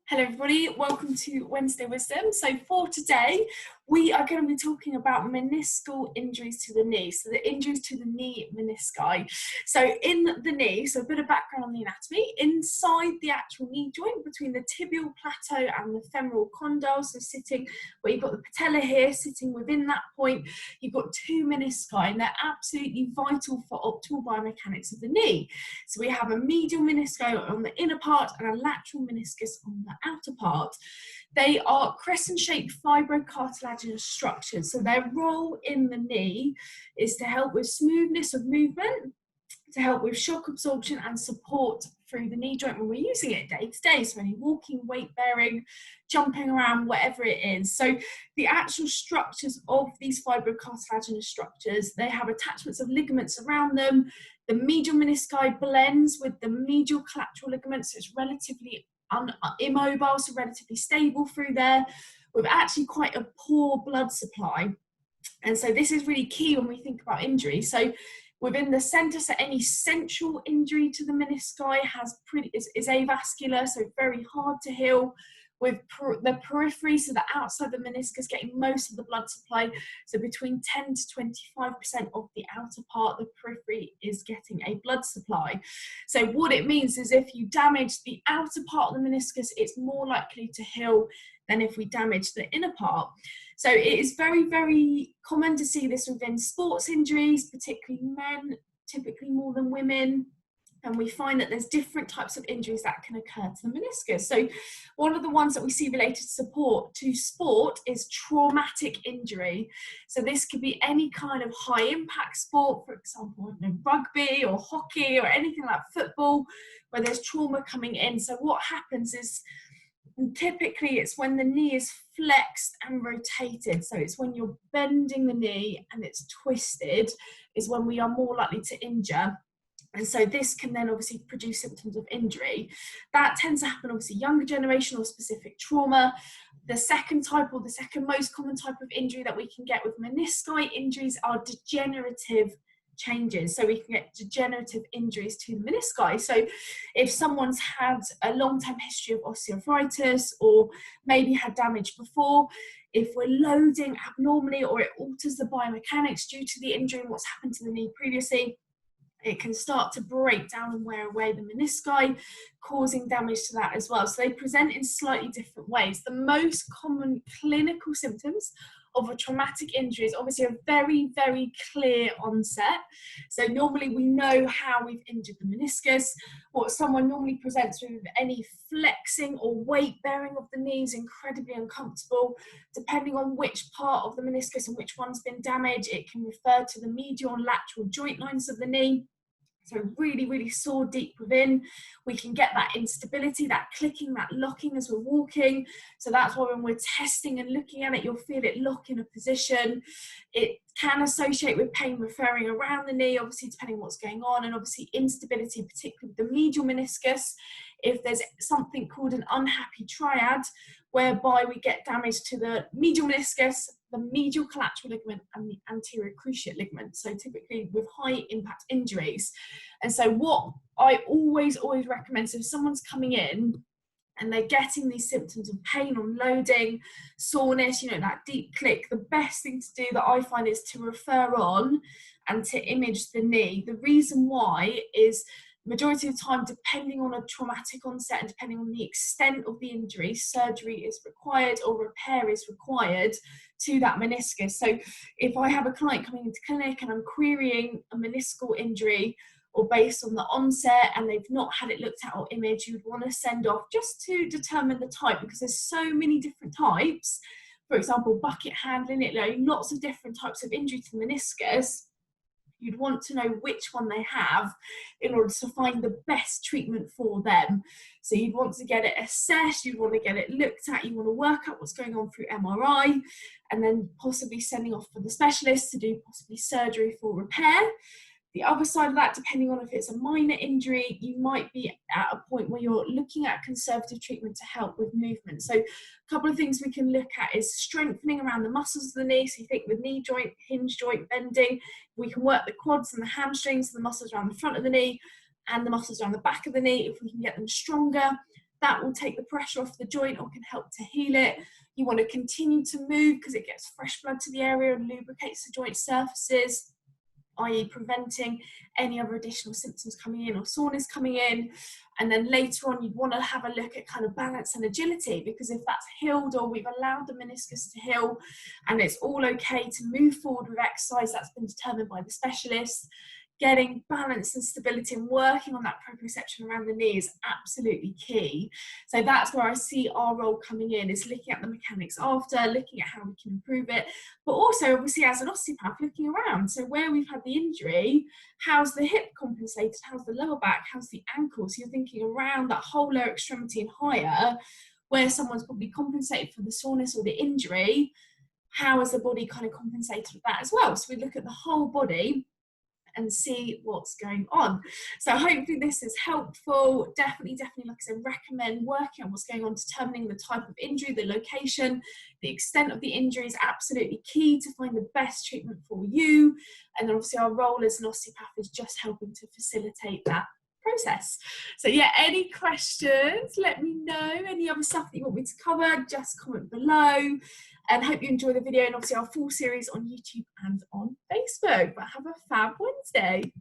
Hello everybody, welcome to Wednesday Wisdom. So for today, we are going to be talking about meniscal injuries to the knee. So the injuries to the knee menisci. So in the knee, so a bit of background on the anatomy, inside the actual knee joint between the tibial plateau and the femoral condyle, so sitting where you've got the patella here, sitting within that point, you've got two menisci and they're absolutely vital for optimal biomechanics of the knee. So we have a medial meniscus on the inner part and a lateral meniscus on the outer part. They are crescent-shaped fibrocartilaginous structures. So their role in the knee is to help with smoothness of movement, to help with shock absorption and support through the knee joint when we're using it day to day. So any walking, weight bearing, jumping around, whatever it is. So the actual structures of these fibrocartilaginous structures, they have attachments of ligaments around them. The medial menisci blends with the medial collateral ligaments, so it's relatively immobile, so relatively stable through there, with actually quite a poor blood supply. And so this is really key when we think about injury. So within the center, so any central injury to the menisci is avascular, so very hard to heal. With the periphery, so the outside the meniscus getting most of the blood supply, so between 10 to 25% of the outer part, the periphery is getting a blood supply. So what it means is if you damage the outer part of the meniscus, it's more likely to heal than if we damage the inner part. So it is very, very common to see this within sports injuries, particularly men, typically more than women. And we find that there's different types of injuries that can occur to the meniscus. So one of the ones that we see related to sport is traumatic injury. So this could be any kind of high impact sport, for example, rugby or hockey or anything like football, where there's trauma coming in. So what happens is typically it's when the knee is flexed and rotated. So it's when you're bending the knee and it's twisted is when we are more likely to injure. And so this can then obviously produce symptoms of injury. That tends to happen obviously younger generation or specific trauma. The second type, or the second most common type of injury that we can get with menisci injuries are degenerative changes. So we can get degenerative injuries to the menisci. So if someone's had a long-term history of osteoarthritis or maybe had damage before, if we're loading abnormally or it alters the biomechanics due to the injury and what's happened to the knee previously, it can start to break down and wear away the menisci, causing damage to that as well. So they present in slightly different ways. The most common clinical symptoms of a traumatic injury is obviously a very, very clear onset. So normally we know how we've injured the meniscus. What someone normally presents with any flexing or weight bearing of the knee is incredibly uncomfortable. Depending on which part of the meniscus and which one's been damaged, it can refer to the medial and lateral joint lines of the knee. So really, really sore deep within. We can get that instability, that clicking, that locking as we're walking. So that's why when we're testing and looking at it, you'll feel it lock in a position. It can associate with pain referring around the knee, obviously depending on what's going on, and obviously instability, particularly with the medial meniscus. If there's something called an unhappy triad, whereby we get damage to the medial meniscus, the medial collateral ligament and the anterior cruciate ligament, so typically with high impact injuries. And so what I always recommend, so if someone's coming in and they're getting these symptoms of pain on loading, soreness, that deep click, the best thing to do that I find is to refer on and to image the knee. The reason why is majority of the time, depending on a traumatic onset and depending on the extent of the injury, surgery is required or repair is required to that meniscus. So if I have a client coming into clinic and I'm querying a meniscal injury, or based on the onset and they've not had it looked at or imaged, you'd want to send off just to determine the type, because there's so many different types. For example, bucket handling, lots of different types of injury to the meniscus. You'd want to know which one they have in order to find the best treatment for them. So you'd want to get it assessed, you'd want to get it looked at, you want to work out what's going on through MRI, and then possibly sending off for the specialist to do possibly surgery for repair. The other side of that, depending on if it's a minor injury, you might be at a point where you're looking at conservative treatment to help with movement. So a couple of things we can look at is strengthening around the muscles of the knee. So you think the knee joint, hinge joint, bending. We can work the quads and the hamstrings, the muscles around the front of the knee and the muscles around the back of the knee. If we can get them stronger, that will take the pressure off the joint or can help to heal it. You want to continue to move because it gets fresh blood to the area and lubricates the joint surfaces, i.e. preventing any other additional symptoms coming in or soreness coming in. And then later on, you'd want to have a look at kind of balance and agility, because if that's healed or we've allowed the meniscus to heal and it's all okay to move forward with exercise that's been determined by the specialist, getting balance and stability and working on that proprioception around the knee is absolutely key. So that's where I see our role coming in, is looking at the mechanics after, looking at how we can improve it, but also obviously as an osteopath looking around. So where we've had the injury, how's the hip compensated, how's the lower back, how's the ankle? So you're thinking around that whole lower extremity and higher, where someone's probably compensated for the soreness or the injury, how has the body kind of compensated for that as well? So we look at the whole body and see what's going on. So hopefully this is helpful. Definitely, like I said, recommend working on what's going on, determining the type of injury, the location, the extent of the injury is absolutely key to find the best treatment for you. And then obviously our role as an osteopath is just helping to facilitate that process. So yeah, any questions, let me know. Any other stuff that you want me to cover, just comment below. And hope you enjoy the video, and obviously our full series on YouTube and on Facebook. But have a fab Wednesday.